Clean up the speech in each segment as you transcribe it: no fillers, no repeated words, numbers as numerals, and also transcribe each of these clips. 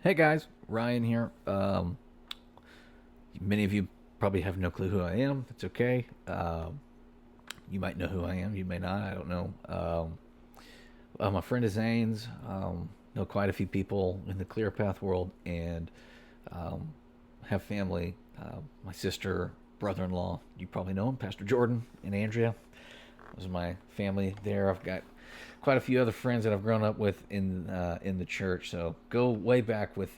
Hey guys, Ryan here. Many of you probably have no clue who I am. That's okay. You might know who I am. You may not. I don't know. My friend is Zane's. Know quite a few people in the ClearPath world, and um, have family. My sister, brother-in-law. You probably know him, Pastor Jordan and Andrea. Those are my family there. I've got quite a few other friends that I've grown up with in the church. So go way back with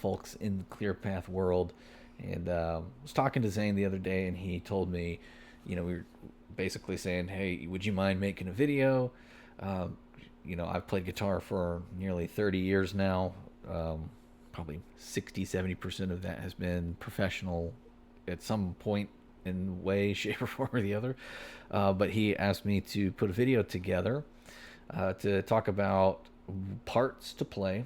folks in the Clear Path world. And was talking to Zane the other day, and he told me, we were basically saying, "Hey, would you mind making a video?" Um, I've played guitar for nearly 30 years now. Probably 60, 70% of that has been professional at some point in way, shape, or form or the other. But he asked me to put a video together to talk about parts to play,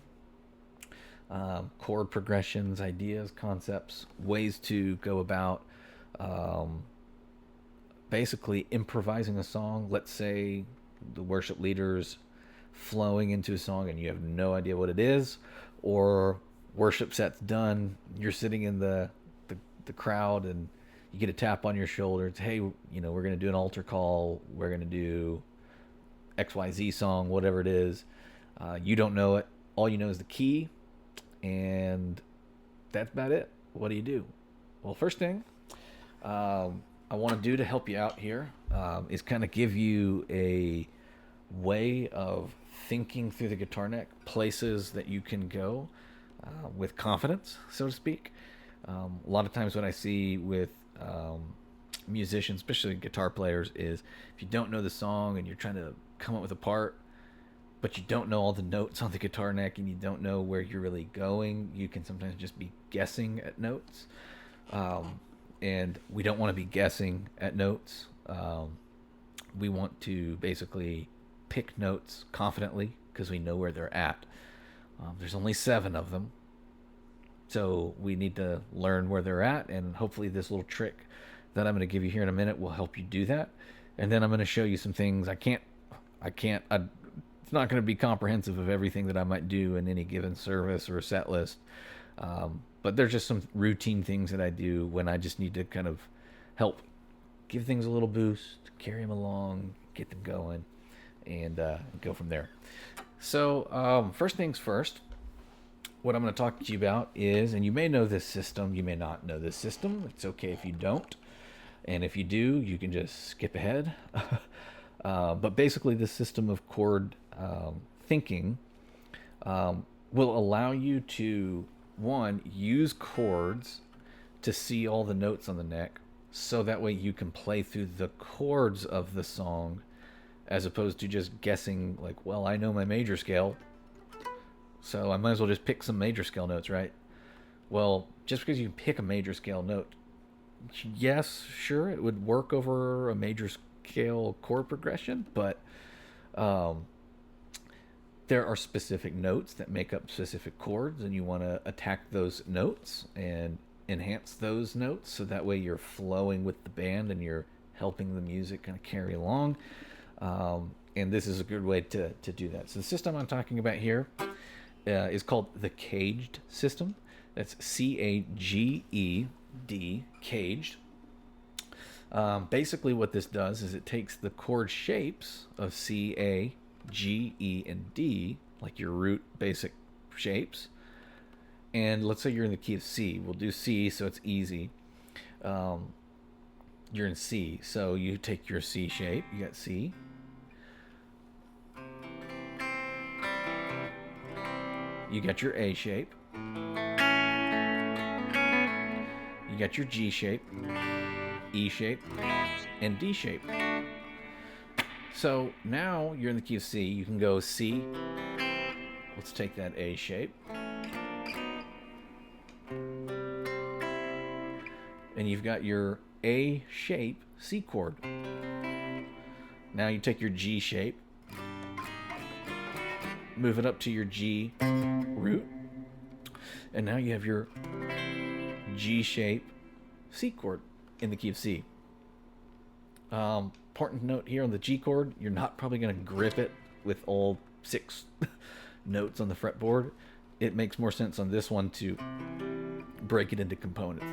chord progressions, ideas, concepts, ways to go about um, basically improvising a song. Let's say the worship leaders flowing into a song and you have no idea what it is, or worship set's done, you're sitting in the crowd and you get a tap on your shoulder. It's, hey, we're going to do an altar call. We're going to do XYZ song, whatever it is. You don't know it. All you know is the key, and that's about it. What do you do? Well, first thing I want to do to help you out here is kind of give you a way of thinking through the guitar neck, places that you can go with confidence, so to speak. A lot of times, what I see with musicians, especially guitar players, is if you don't know the song and you're trying to come up with a part, but you don't know all the notes on the guitar neck and you don't know where you're really going, you can sometimes just be guessing at notes. Um, and we don't want to be guessing at notes. We want to basically pick notes confidently because we know where they're at. There's only 7 of them, so we need to learn where they're at, and hopefully this little trick that I'm going to give you here in a minute will help you do that. And then I'm going to show you some things it's not going to be comprehensive of everything that I might do in any given service or set list. But there's just some routine things that I do when I just need to kind of help give things a little boost, carry them along, get them going, and go from there. So, first things first, what I'm going to talk to you about is, and you may know this system, you may not know this system. It's okay if you don't. And if you do, you can just skip ahead. But basically, this system of chord thinking will allow you to, one, use chords to see all the notes on the neck, so that way you can play through the chords of the song as opposed to just guessing, like, well, I know my major scale, so I might as well just pick some major scale notes, right? Well, just because you pick a major scale note, yes, sure, it would work over a major scale chord progression, but um, there are specific notes that make up specific chords, and you want to attack those notes and enhance those notes so that way you're flowing with the band and you're helping the music kind of carry along. And this is a good way to do that. So the system I'm talking about here is called the caged system. That's CAGED, caged. Basically, what this does is it takes the chord shapes of C, A, G, E, and D, like your root basic shapes. And let's say you're in the key of C. We'll do C so it's easy. Um, you're in C, so you take your C shape. You got C. You got your A shape. You got your G shape, E shape, and D shape. So now you're in the key of C. You can go C. Let's take that A shape. And you've got your A shape C chord. Now you take your G shape, move it up to your G root, and now you have your G shape C chord in the key of C. Important note here on the G chord, you're not probably going to grip it with all 6 notes on the fretboard. it makes more sense on this one to break it into components.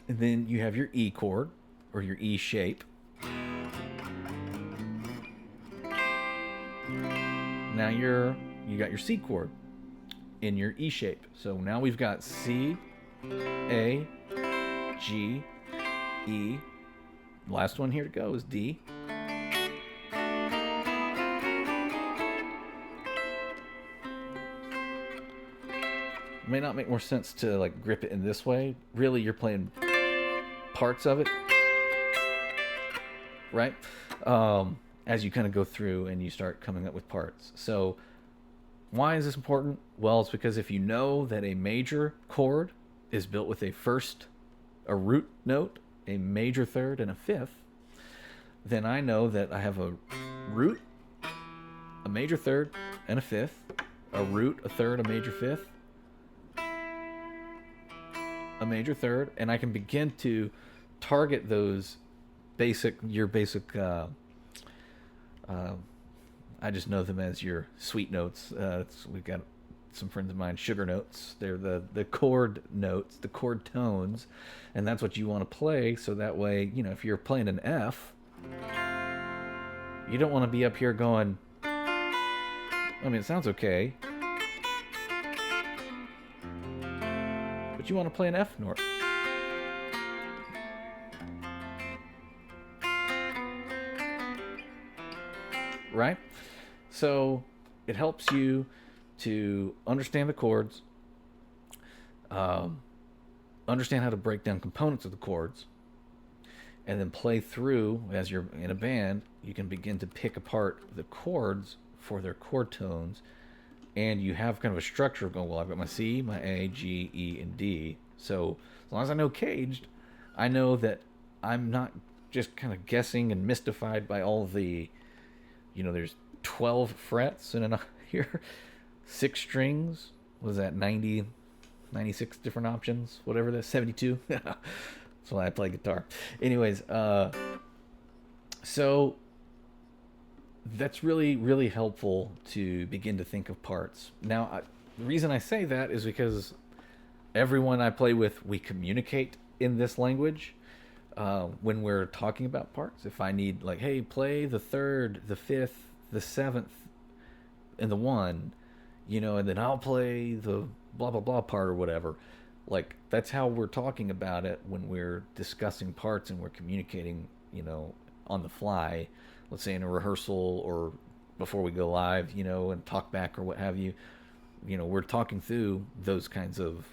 And then you have your E chord, or your E shape. Now you got your C chord in your E shape. So now we've got C, A, G, E. Last one here to go is D. It may not make more sense to like grip it in this way. Really, you're playing parts of it, right? As you kind of go through and you start coming up with parts. So why is this important? Well, it's because if you know that a major chord is built with a root note, a major third, and a fifth, then I know that I have a root, a major third, and a fifth, a root, a third, a major fifth, a major third, and I can begin to target those your basic I just know them as your sweet notes. We've got some friends of mine, sugar notes. They're the chord notes, the chord tones, and that's what you want to play. So that way, if you're playing an F, you don't want to be up here going, I mean, it sounds okay, but you want to play an F note. Right? So it helps you to understand the chords, understand how to break down components of the chords, and then play through. As you're in a band, you can begin to pick apart the chords for their chord tones, and you have kind of a structure of going, well, I've got my C, my A, G, E, and D. So as long as I know caged, I know that I'm not just kind of guessing and mystified by all the, there's 12 frets in here, 6 strings. Was that 90, 96 different options? Whatever that 72. That's why I play guitar. Anyways, so that's really, really helpful to begin to think of parts. Now, the reason I say that is because everyone I play with, we communicate in this language. When we're talking about parts, if I need like, hey, play the third, the fifth, the seventh, and the one, and then I'll play the blah blah blah part or whatever. Like, that's how we're talking about it when we're discussing parts and we're communicating, on the fly. Let's say in a rehearsal or before we go live, and talk back or what have you. We're talking through those kinds of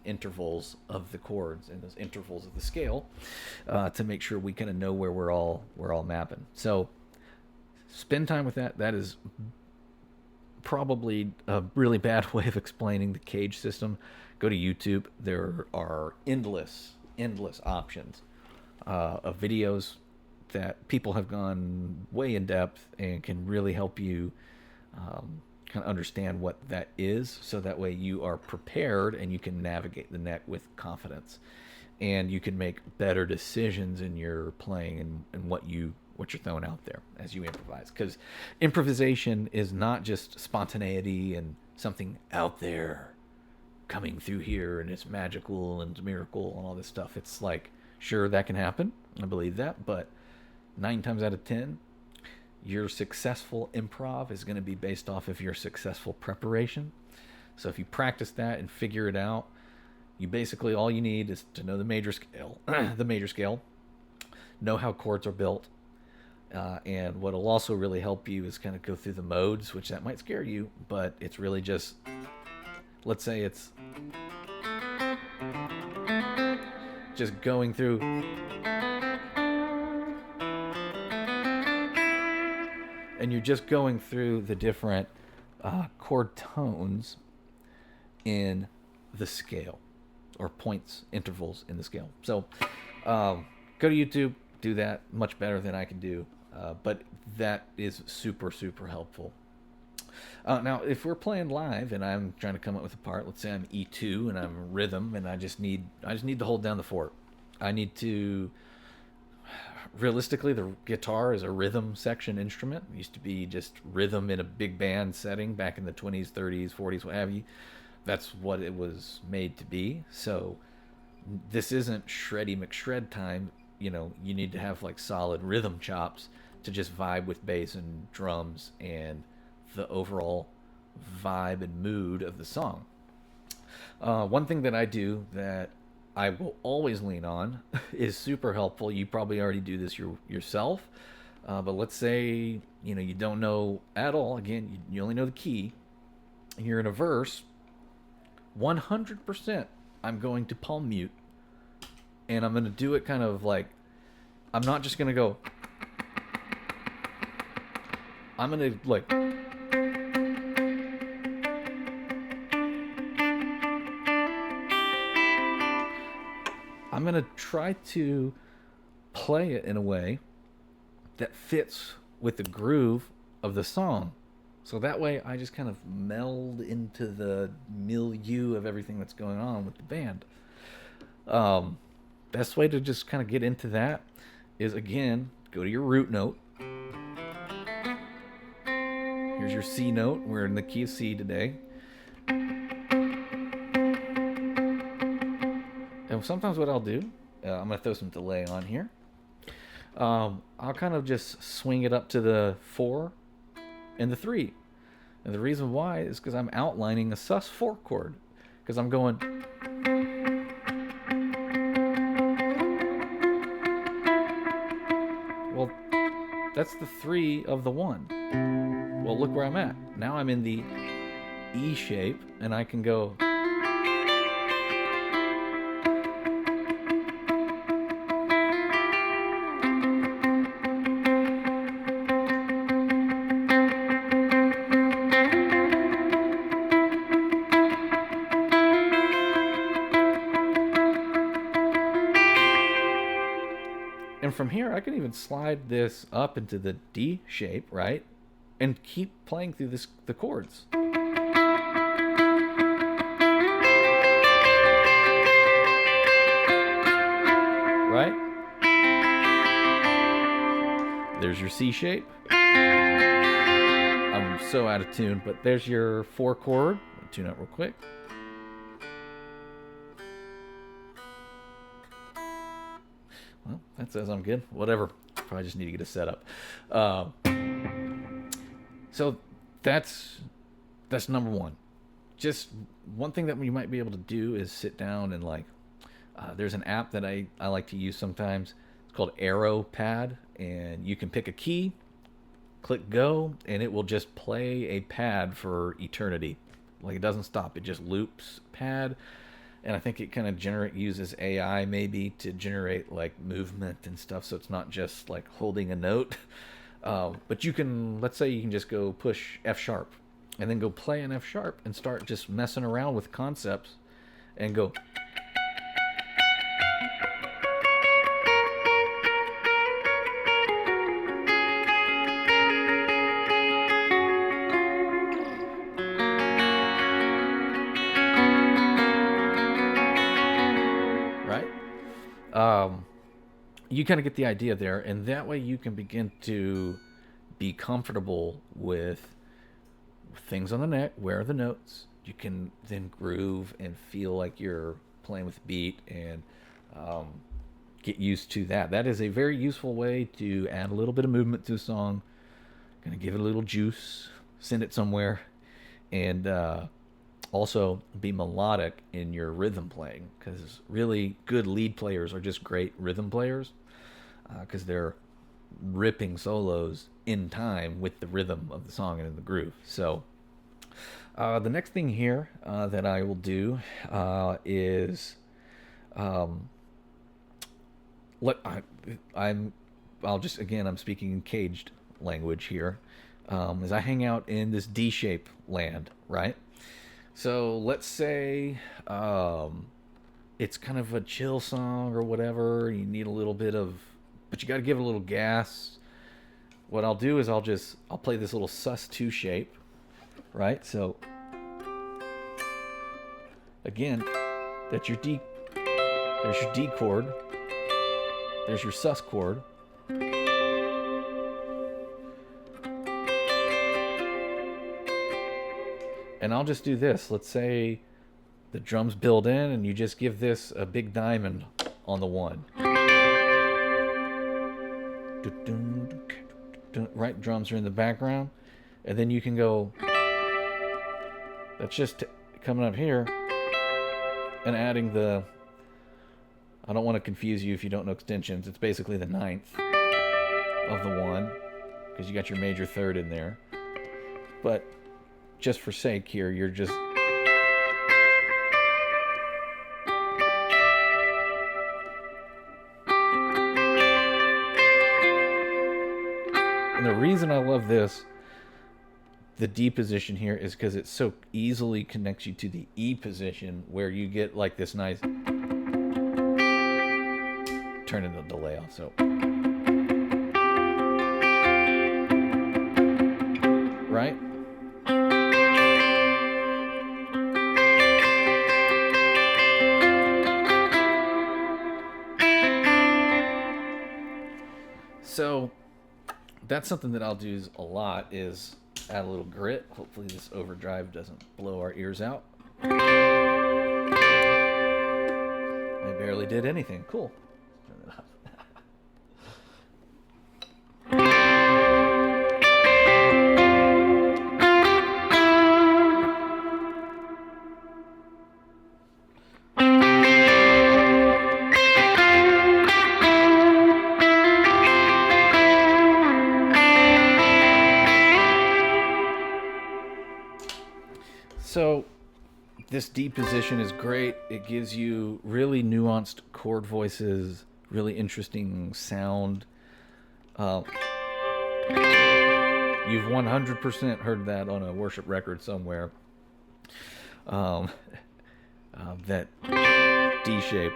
intervals of the chords and those intervals of the scale to make sure we kind of know where we're all mapping. So spend time with that. That is probably a really bad way of explaining the cage system. Go to YouTube. There are endless options of videos that people have gone way in depth and can really help you kind of understand what that is, so that way you are prepared and you can navigate the neck with confidence, and you can make better decisions in your playing and what you're throwing out there as you improvise. Because improvisation is not just spontaneity and something out there coming through here and it's magical and it's a miracle and all this stuff. It's like, sure, that can happen, I believe that, but 9 times out of 10, your successful improv is going to be based off of your successful preparation. So if you practice that and figure it out, you basically, all you need is to know the major scale, know how chords are built, and what will also really help you is kind of go through the modes, which that might scare you, but it's really just, let's say it's just going through and you're just going through the different chord tones in the scale, or points, intervals in the scale. So go to YouTube, do that much better than I can do, but that is super, super helpful. Now, if we're playing live and I'm trying to come up with a part, let's say I'm E2 and I'm rhythm and I just need to hold down the fort. I need to realistically, the guitar is a rhythm section instrument. It used to be just rhythm in a big band setting back in the 20s, 30s, 40s, what have you. That's what it was made to be. So this isn't shreddy McShred time. You need to have like solid rhythm chops to just vibe with bass and drums and the overall vibe and mood of the song. One thing that I do that I will always lean on is super helpful. You probably already do this yourself, but let's say you don't know at all. Again, you only know the key. And you're in a verse. 100%, I'm going to palm mute, and I'm going to do it kind of like I'm not just going to go. I'm going to like. I'm going to try to play it in a way that fits with the groove of the song. So that way I just kind of meld into the milieu of everything that's going on with the band. Best way to just kind of get into that is, again, go to your root note. Here's your C note. We're in the key of C today. And sometimes what I'll do, I'm going to throw some delay on here. I'll kind of just swing it up to the 4 and the 3. And the reason why is because I'm outlining a sus4 chord. Because I'm going. Well, that's the 3 of the 1. Well, look where I'm at. Now I'm in the E shape, and I can go. And from here, I can even slide this up into the D shape, right? And keep playing through the chords. Right? There's your C shape. I'm so out of tune, but there's your 4 chord. I'll tune out real quick. Well, that says I'm good. Whatever. Probably just need to get a setup. So that's number one. Just one thing that you might be able to do is sit down and there's an app that I like to use sometimes. It's called AeroPad, and you can pick a key, click go, and it will just play a pad for eternity. Like, it doesn't stop. It just loops pad. And I think it kind of uses AI maybe to generate like movement and stuff, so it's not just like holding a note. But let's say you can just go push F sharp and then go play an F sharp and start just messing around with concepts and go. You kind of get the idea there, and that way you can begin to be comfortable with things on the neck. Where are the notes? You can then groove and feel like you're playing with beat and get used to that. That is a very useful way to add a little bit of movement to a song. Gonna give it a little juice, send it somewhere, and also be melodic in your rhythm playing, because really good lead players are just great rhythm players because they're ripping solos in time with the rhythm of the song and in the groove. So the next thing here that I will do is I'm speaking in caged language here, as I hang out in this D shape land, right? So let's say it's kind of a chill song or whatever. You need a little bit but you got to give it a little gas. What I'll do is I'll play this little sus2 shape, right? So again, that's your D. There's your D chord. There's your sus chord. And I'll just do this. Let's say the drums build in and you just give this a big diamond on the one. Right, drums are in the background. And then you can go, that's just coming up here and adding the, I don't want to confuse you if you don't know extensions. It's basically the ninth of the one, because you got your major third in there. But just for sake here, you're just and the reason I love this, the D position here, is because it so easily connects you to the E position, where you get like this nice turning the delay off. So right. So that's something that I'll do a lot, is add a little grit. Hopefully this overdrive doesn't blow our ears out. I barely did anything. Cool. Turn it off. So this D position is great. It gives you really nuanced chord voices, really interesting sound. You've 100% heard that on a worship record somewhere. That D shape.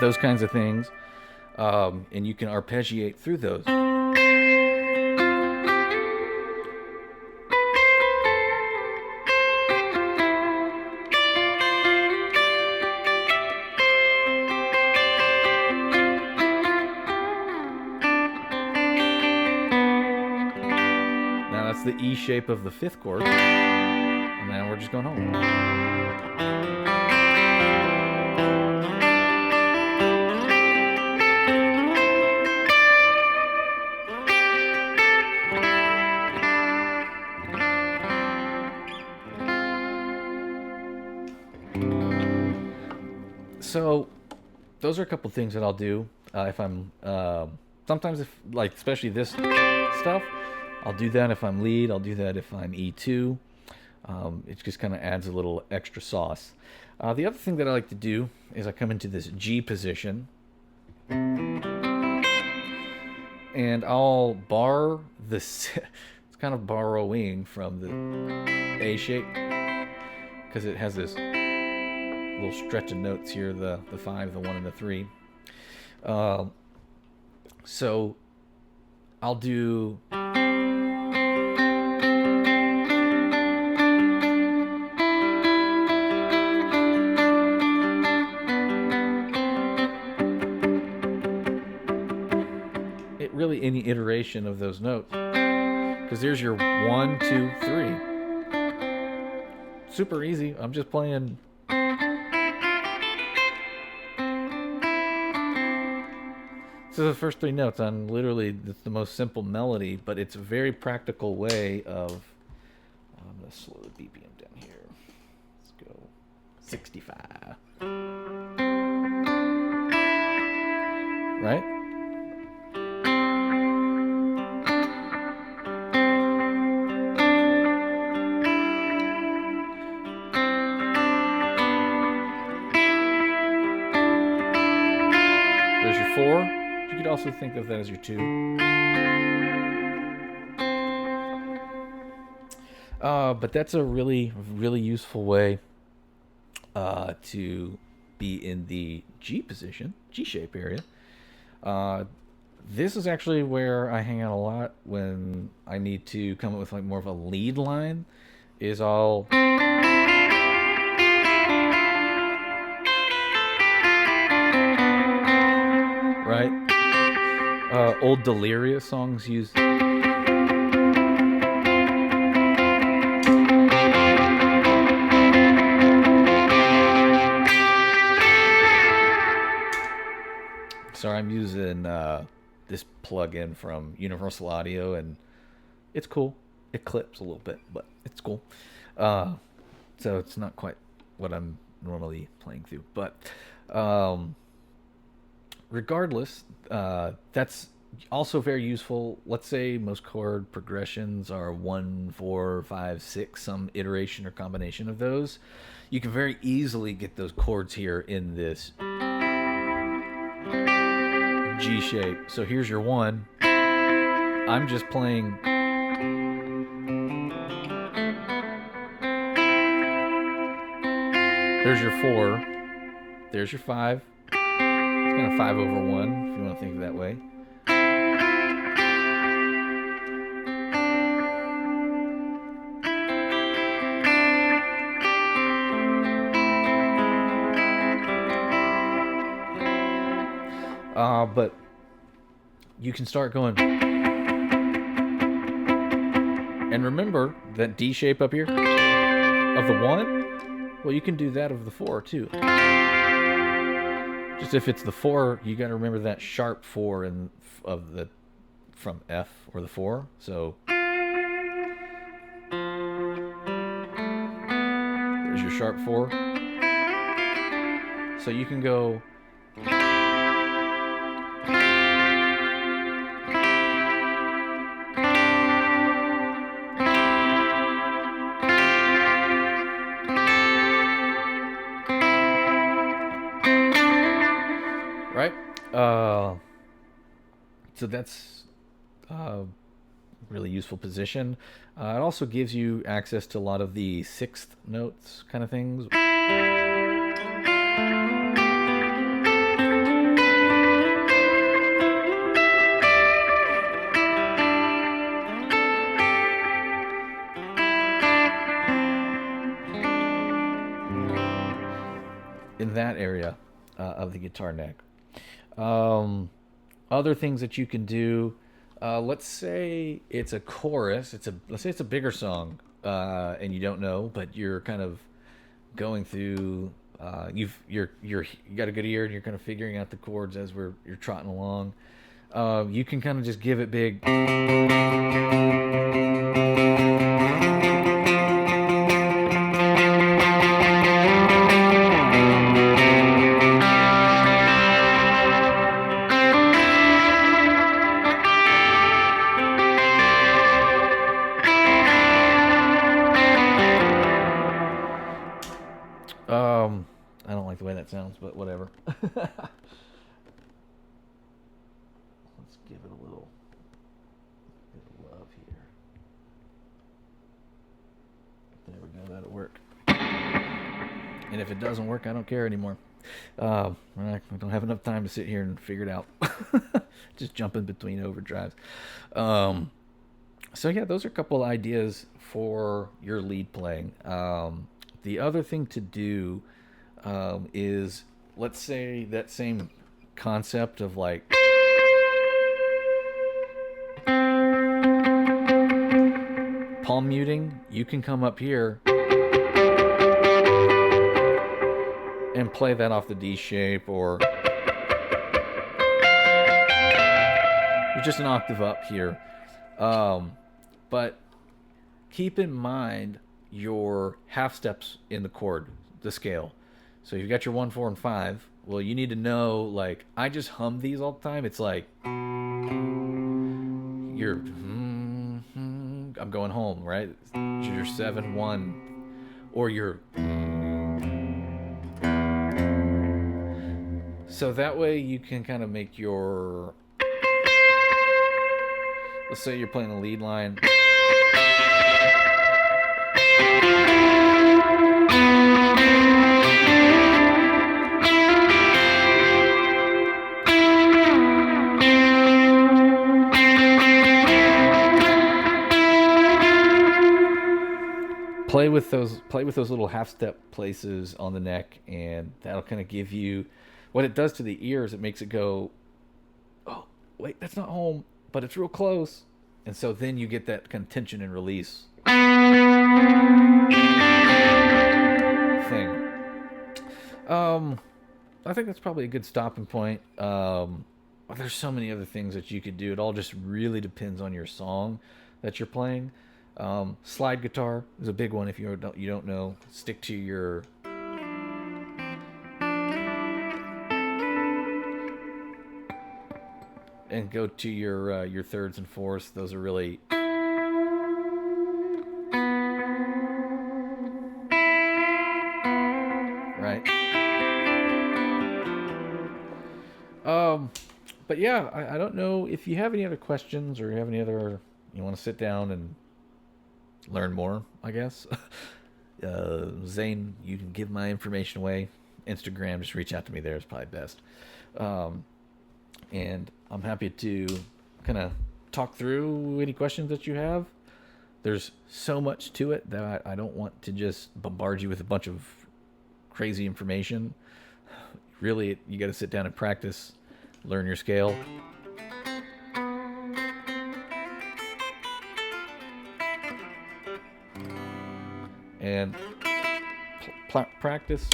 Those kinds of things. And you can arpeggiate through those. That's the E shape of the fifth chord. And now we're just going home. So those are a couple things that I'll do if I'm sometimes, if like especially this stuff, I'll do that if I'm lead. I'll do that if I'm E2. It just kind of adds a little extra sauce. The other thing that I like to do is I come into this G position, and I'll bar this. It's kind of borrowing from the A shape, because it has this little stretch of notes here, the 5, the 1, and the 3. So I'll do really any iteration of those notes, because there's your 1, 2, 3. Super easy. I'm just playing. So the first 3 notes on literally the most simple melody, but it's a very practical way of. I'm gonna slow the BPM down here. Let's go 65. Right? There's your 4. You could also think of that as your 2. But that's a really, really useful way to be in the G position, G shape area. This is actually where I hang out a lot when I need to come up with like more of a lead line. right? Old Delirious songs use. Sorry, I'm using this plug-in from Universal Audio, and it's cool. It clips a little bit, but it's cool. Uh, so it's not quite what I'm normally playing through, but um, regardless, that's also very useful. Let's say most chord progressions are 1, 4, 5, 6, some iteration or combination of those. You can very easily get those chords here in this G shape. So here's your 1. I'm just playing. There's your 4. There's your 5. It's kind of 5 over 1, if you want to think of it that way. But you can start going. And remember that D shape up here of the 1? Well, you can do that of the 4 too. Just if it's the 4, you got to remember that sharp 4 of the from F or the 4. So there's your sharp 4. So you can go. Right? So that's a really useful position. It also gives you access to a lot of the 6th notes kind of things. In that area of the guitar neck. Other things that you can do. Let's say it's a chorus. Let's say it's a bigger song, and you don't know, but you're kind of going through. You got a good ear, and you're kind of figuring out the chords as you're trotting along. You can kind of just give it big. I don't like the way that sounds, but whatever. Let's give it a little bit of love here. There we go, that'll work. And if it doesn't work, I don't care anymore. I don't have enough time to sit here and figure it out. Just jumping between overdrives. So yeah, those are a couple ideas for your lead playing. The other thing to do is, let's say that same concept of like palm muting, you can come up here and play that off the D shape, or you're just an octave up here. But keep in mind your half steps in the chord, the scale. So you've got your 1, 4, and 5. Well, you need to know, like, I just hum these all the time. It's like you're I'm going home, right? Your 7, 1, or your. So that way you can kind of make your. Let's say you're playing a lead line. Play with those little half step places on the neck, and that'll kind of give you what it does to the ears. It makes it go wait, that's not home, but it's real close. And so then you get that kind of tension and release thing. Um, I think that's probably a good stopping point. There's so many other things that you could do. It all just really depends on your song that you're playing. Slide guitar is a big one if you don't know. Stick to your and go to your thirds and fourths. Those are really right. Um, but yeah, I don't know if you have any other questions or you have any other you want to sit down and learn more. I guess Zane, you can give my information away. Instagram, just reach out to me there is probably best. Um, and I'm happy to kind of talk through any questions that you have. There's so much to it that I don't want to just bombard you with a bunch of crazy information. Really, you got to sit down and practice, learn your scale. And practice.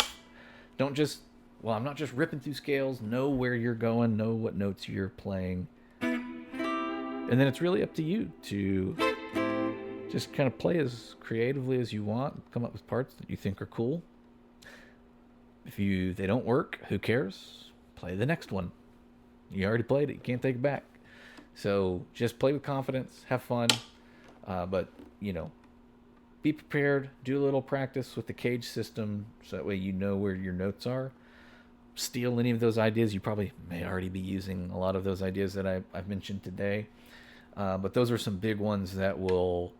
Don't just, well, I'm not just ripping through scales. Know where you're going, know what notes you're playing. And then it's really up to you to just kind of play as creatively as you want, come up with parts that you think are cool. If they don't work, who cares? Play the next one. You already played it, you can't take it back. So just play with confidence, have fun, but be prepared. Do a little practice with the cage system, so that way you know where your notes are. Steal any of those ideas. You probably may already be using a lot of those ideas that I've mentioned today, but those are some big ones that will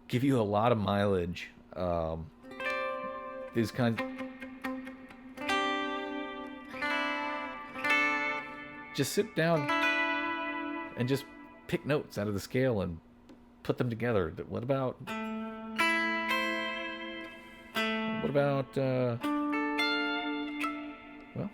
give you a lot of mileage. These kinds. Just sit down and just pick notes out of the scale and put them together. What about well,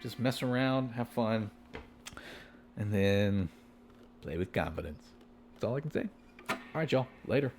just mess around, have fun, and then play with confidence. That's all I can say. All right, y'all. Later.